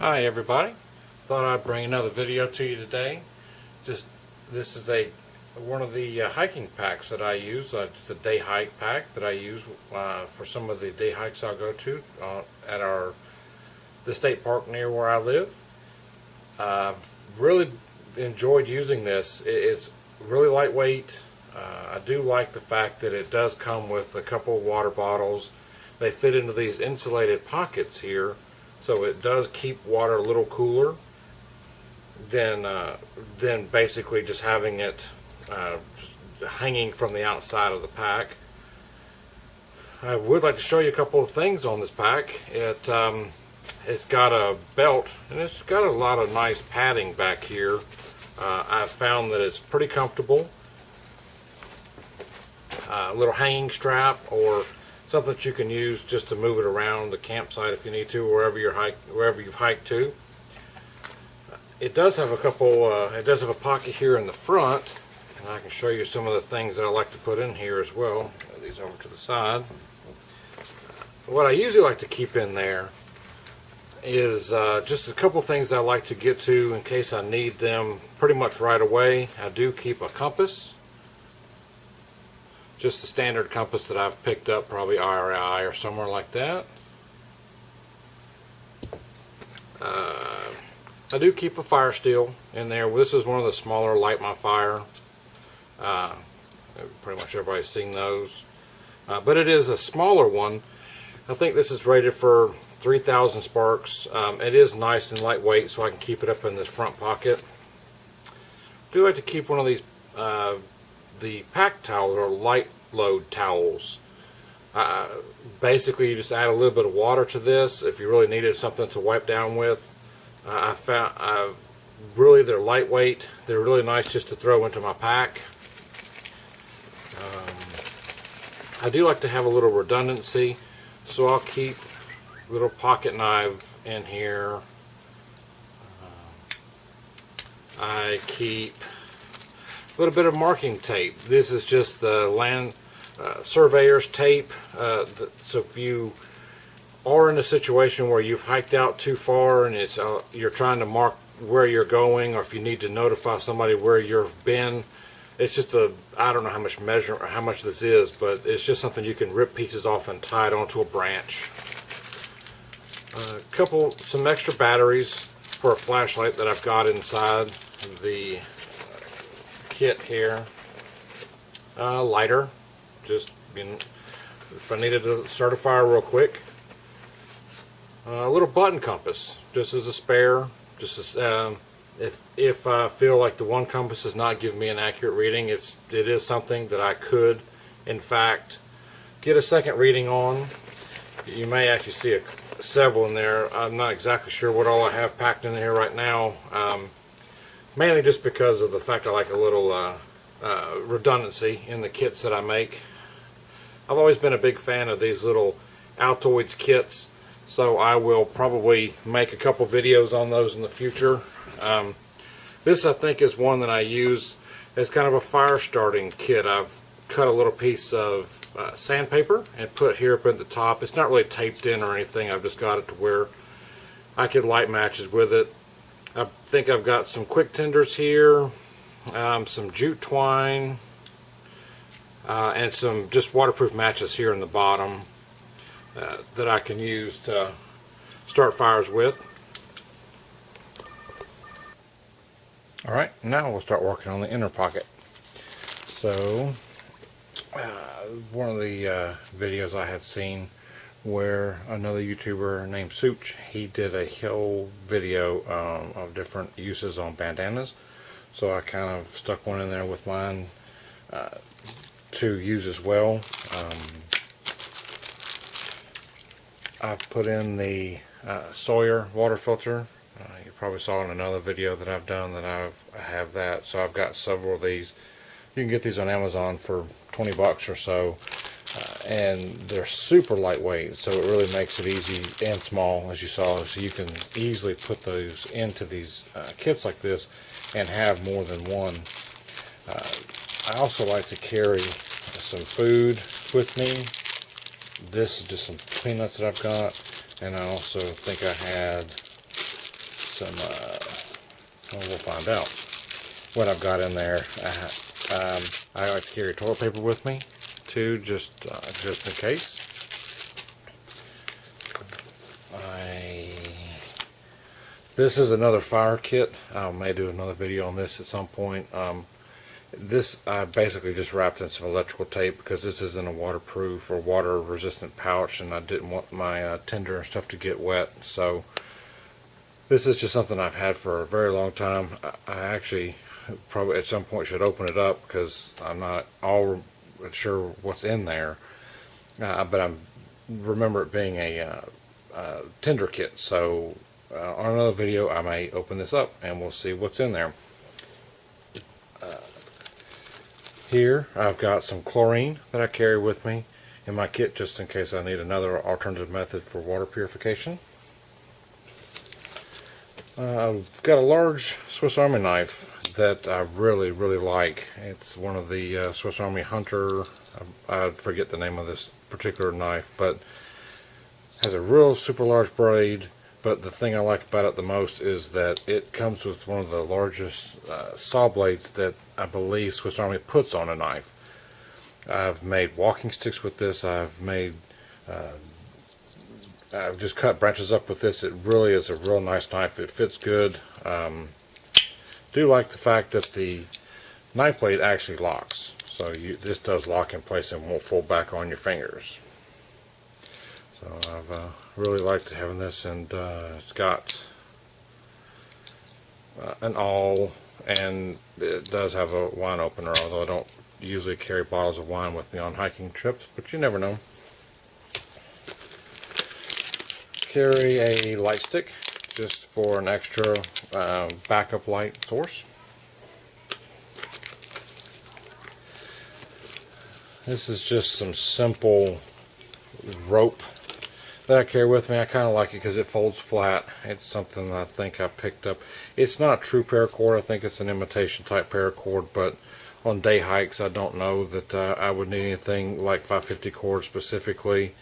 Hi everybody, thought I'd bring another video to you today. This is one of the hiking packs that I use. It's a day hike pack that I use for some of the day hikes I'll go to at the state park near where I live. I've really enjoyed using this. It's really lightweight. I do like the fact that it does come with a couple of water bottles. They fit into these insulated pockets here, so it does keep water a little cooler than basically just having it hanging from the outside of the pack. I would like to show you a couple of things on this pack. It's got a belt and it's got a lot of nice padding back here. I've found that it's pretty comfortable. A little hanging strap or something that you can use just to move it around the campsite if you need to, wherever you've hiked to. It does have it does have a pocket here in the front, and I can show you some of the things that I like to put in here as well. Move these over to the side. What I usually like to keep in there is just a couple things I like to get to in case I need them pretty much right away. I do keep a compass. Just the standard compass that I've picked up, probably IRI or somewhere like that. I do keep a fire steel in there. This is one of the smaller Light My Fire. Pretty much everybody's seen those. But it is a smaller one. I think this is rated for 3,000 sparks. It is nice and lightweight, so I can keep it up in this front pocket. I do like to keep one of these the pack towels or light load towels. Basically, you just add a little bit of water to this if you really needed something to wipe down with. I found really they're lightweight. They're really nice just to throw into my pack. I do like to have a little redundancy, so I'll keep a little pocket knife in here. I keep a little bit of marking tape. This is just the land surveyor's tape. So if you are in a situation where you've hiked out too far and you're trying to mark where you're going, or if you need to notify somebody where you've been, it's just I don't know how much this is, but it's just something you can rip pieces off and tie it onto a branch. Some extra batteries for a flashlight that I've got inside the kit here. Lighter, just if I needed to start a fire real quick. A little button compass, just as a spare. If I feel like the one compass is not giving me an accurate reading, it is something that I could, in fact, get a second reading on. You may actually see several in there. I'm not exactly sure what all I have packed in here right now. Mainly just because of the fact I like a little redundancy in the kits that I make. I've always been a big fan of these little Altoids kits, so I will probably make a couple videos on those in the future. This I think is one that I use as kind of a fire starting kit. I've cut a little piece of sandpaper and put here up at the top. It's not really taped in or anything. I've just got it to where I could light matches with it. I think I've got some quick tenders here, some jute twine, and some just waterproof matches here in the bottom that I can use to start fires with. Alright, now we'll start working on the inner pocket. So, one of the videos I had seen where another YouTuber named Such, he did a whole video of different uses on bandanas. So I kind of stuck one in there with mine to use as well. I've put in the Sawyer water filter. You probably saw in another video that I've done that I have that. So I've got several of these. You can get these on Amazon for 20 bucks or so. And they're super lightweight, so it really makes it easy and small, as you saw, so you can easily put those into these kits like this and have more than one. I also like to carry some food with me. This is just some peanuts that I've got, and I also think I had some, well, we'll find out what I've got in there. I like to carry toilet paper with me too, just in case. This is another fire kit. I may do another video on this at some point. This I basically just wrapped in some electrical tape because this isn't a waterproof or water resistant pouch, and I didn't want my tinder and stuff to get wet. So this is just something I've had for a very long time. I actually probably at some point should open it up because I'm not all sure what's in there, but I remember it being a tinder kit. So on another video I may open this up and we'll see what's in there. Here I've got some chlorine that I carry with me in my kit just in case I need another alternative method for water purification. I've got a large Swiss Army knife that I really like. It's one of the Swiss Army Hunter, I forget the name of this particular knife, but has a real super large blade. But the thing I like about it the most is that it comes with one of the largest saw blades that I believe Swiss Army puts on a knife. I've made walking sticks with this. I've just cut branches up with this. It really is a real nice knife. It fits good. Do like the fact that the knife blade actually locks. So this does lock in place and won't fold back on your fingers. So I've really liked having this, and it's got an awl, and it does have a wine opener, although I don't usually carry bottles of wine with me on hiking trips, but you never know. Carry a light stick just for an extra backup light source. This is just some simple rope that I carry with me. I kind of like it because it folds flat. It's something I think I picked up. It's not a true paracord. I think it's an imitation type paracord, but on day hikes I don't know that I would need anything like 550 cord specifically.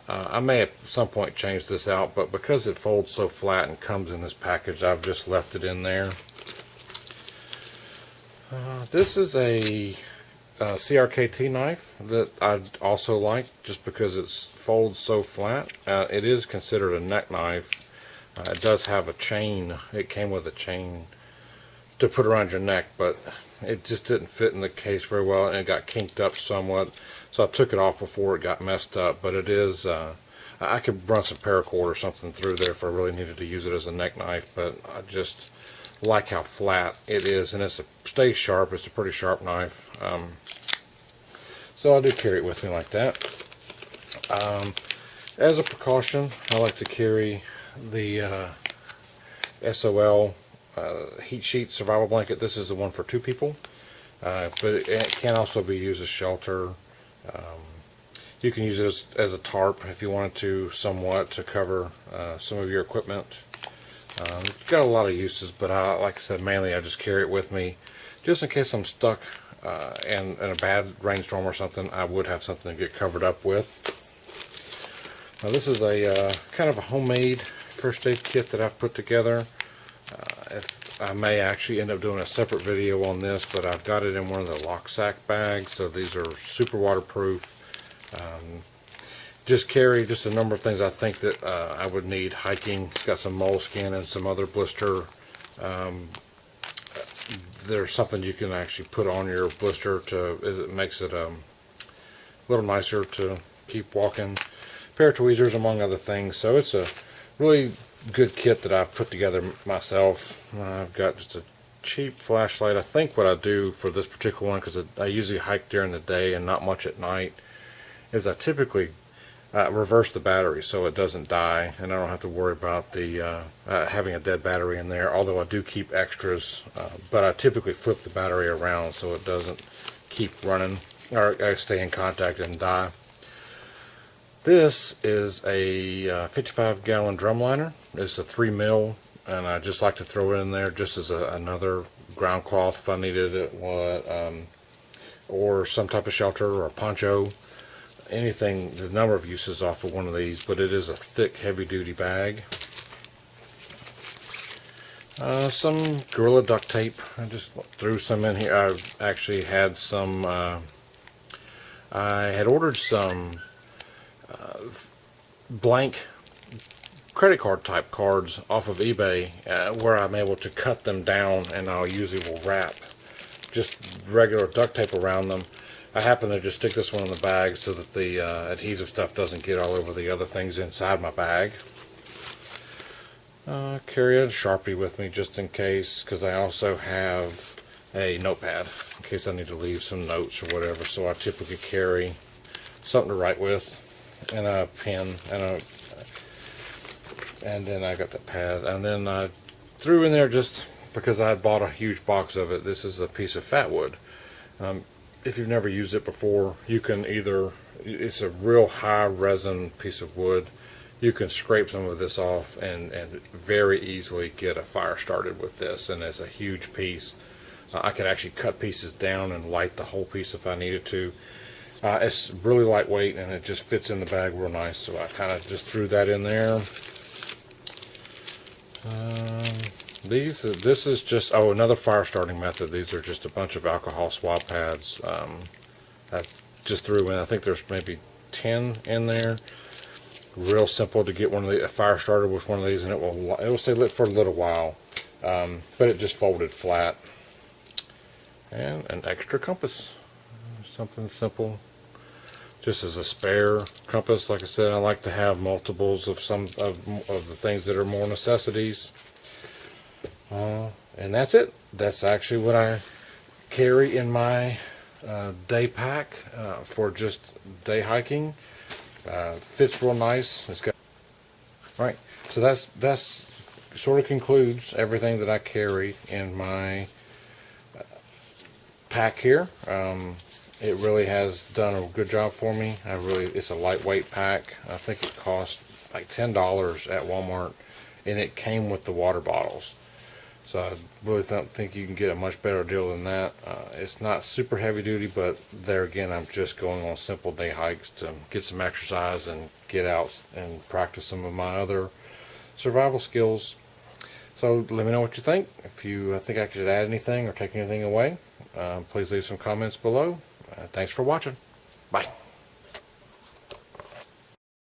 I may at some point change this out, but because it folds so flat and comes in this package, I've just left it in there. This is a CRKT knife that I also like just because it folds so flat. It is considered a neck knife. It does have a chain. It came with a chain to put around your neck, but it just didn't fit in the case very well, and it got kinked up somewhat, so I took it off before it got messed up. But it is I could run some paracord or something through there if I really needed to use it as a neck knife, but I just like how flat it is, and it stays sharp. It's a pretty sharp knife. So I do carry it with me like that. As a precaution, I like to carry the SOL heat sheet survival blanket. This is the one for 2 people, but it can also be used as shelter. You can use it as a tarp if you wanted to, somewhat, to cover some of your equipment. It's got a lot of uses, but like I said, mainly I just carry it with me just in case I'm stuck in a bad rainstorm or something. I would have something to get covered up with. Now this is a kind of a homemade first aid kit that I've put together. I may actually end up doing a separate video on this, but I've got it in one of the lock sack bags, so these are super waterproof. Just carry just a number of things I think that I would need hiking. It's got some moleskin and some other blister. There's something you can actually put on your blister it makes it a little nicer to keep walking. Pair of tweezers, among other things. So it's a really good kit that I've put together myself. I've got just a cheap flashlight. I think what I do for this particular one, because I usually hike during the day and not much at night, is I typically reverse the battery so it doesn't die, and I don't have to worry about the having a dead battery in there, although I do keep extras, but I typically flip the battery around so it doesn't keep running or stay in contact and die. This is a 55-gallon drum liner. It's a 3 mil, and I just like to throw it in there just as another ground cloth if I needed it, or some type of shelter or a poncho. Anything, the number of uses off of one of these, but it is a thick, heavy-duty bag. Some Gorilla duct tape. I just threw some in here. I actually had some, I had ordered some blank credit card type cards off of eBay where I'm able to cut them down, and I'll usually will wrap just regular duct tape around them. I happen to just stick this one in the bag so that the adhesive stuff doesn't get all over the other things inside my bag. Carry a Sharpie with me just in case, because I also have a notepad in case I need to leave some notes or whatever. So I typically carry something to write with, and a pen, and then I got the pad, and then I threw in there, just because I had bought a huge box of it. This is a piece of fat wood. If you've never used it before, you can either, it's a real high resin piece of wood. You can scrape some of this off and very easily get a fire started with this, and it's a huge piece. I could actually cut pieces down and light the whole piece if I needed to. It's really lightweight, and it just fits in the bag real nice, so I kind of just threw that in there. This is just, oh, another fire starting method. These are just a bunch of alcohol swab pads. I just threw in, I think there's maybe 10 in there. Real simple to get one of the fire started with one of these, and it will stay lit for a little while. But it just folded flat. And an extra compass, something simple, just as a spare compass. Like I said, I like to have multiples of some of the things that are more necessities. And that's it. That's actually what I carry in my day pack for just day hiking. Fits real nice. It's got, right. So that's sort of concludes everything that I carry in my pack here. It really has done a good job for me. It's a lightweight pack. I think it cost like $10 at Walmart, and it came with the water bottles. So I really don't think you can get a much better deal than that. It's not super heavy duty, but there again, I'm just going on simple day hikes to get some exercise and get out and practice some of my other survival skills. So let me know what you think. If you think I could add anything or take anything away, please leave some comments below. Thanks for watching. Bye.